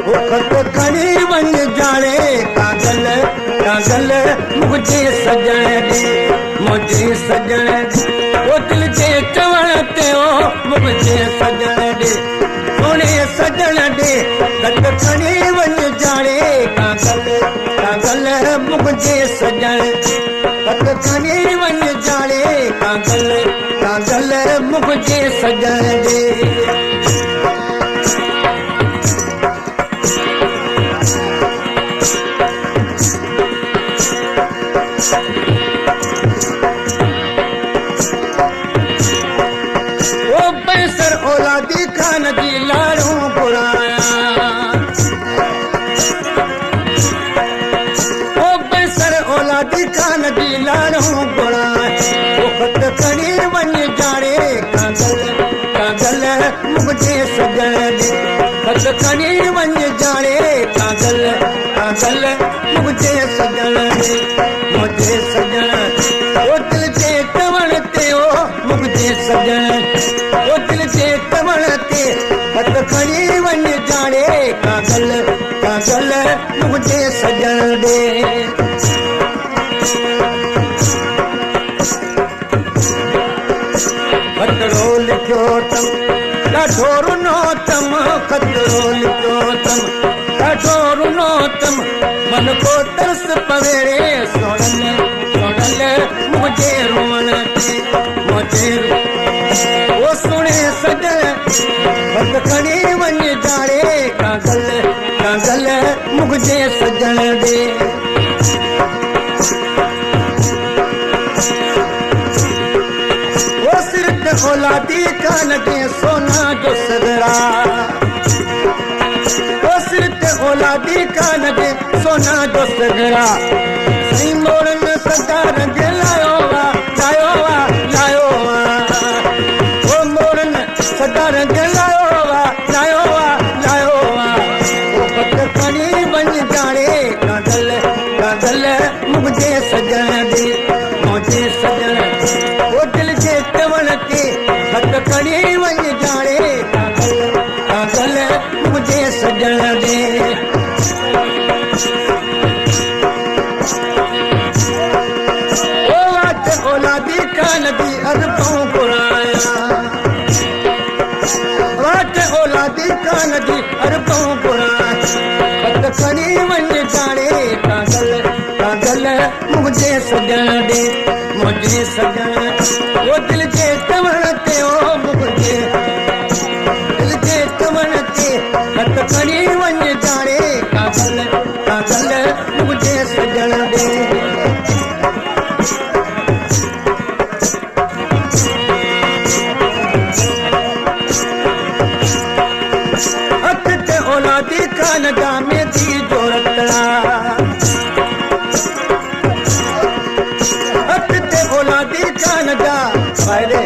खत खणी वञ जाणे कागल कागल मुंहिंजे सजण ॾे मुंहिंजे सजण ओ दिल जे चवण ते ओ मुंहिंजे सजण ॾे सोणे सजण ॾे खत खणी वञ जाणे कागल कागल मुंहिंजे सजण खत खणी वञ जाणे कागल कागल मुंहिंजे सजण ॾे औलादी खान जी लाड़ू घुराया ओ बेसर औलादी खान जी लाड़ू घुराया ओ खत खणी वञ जाणे कागल कागल मुंहिंजे सजण ॾे खत खणी वञ जाणे कागल कागल मुंहिंजे सजण ॾे मुंहिंजे सजण ओ दिल जे चवण ते ओ मुंहिंजे सजण ओ दिल जे चवण ते खत खणी वञ जाणे कागल कागल मुंहिंजे सजण ॾे खतरो लिखियो तम ॾाढो रुनो तम खतरो लिखियो तम ॾाढो रुनो तम मन को तरस पवेरे सोड़ल सोड़ल मुंहिंजे रोअण ते मुंहिंजे ओ सुणे सजण खत खणी वञ जाणे कागल कागल मुंहिंजे सजण ॾे ओ सिरत औलादी कान ॾे सोना जो सगड़ा ओ सिरत औलादी कान ॾे सोना जो सगड़ा सही मोड़न सदार जे लायो वा लायो वा लायो वा ओ मोड़न सदार जे लायो वा लायो वा लायो वा ओ खत खणी वञ जाणे कागल कागल मुंहिंजे सजण ॾे मुंहिंजे सजण ओ दिल जे चवण ते खत खणी वञ जाणे कागल कागल मुंहिंजे सजण ॾे औलादी कान दी अरबों घुराया वाट औलादी कान दी अरबों घुराया खत खणी वञ जाणे कागल कागल मुंहिंजे सजण ॾे मुंहिंजे सजण ओ दिल जे चवण ते ओ मुंहिंजे दिल जे चवण ते खत खणी वञ जाणे कागल कागल मुंहिंजे सजण ॾे औलादी कान जा मेथी जो रतड़ा हथ ते औलादी कान जा फायदे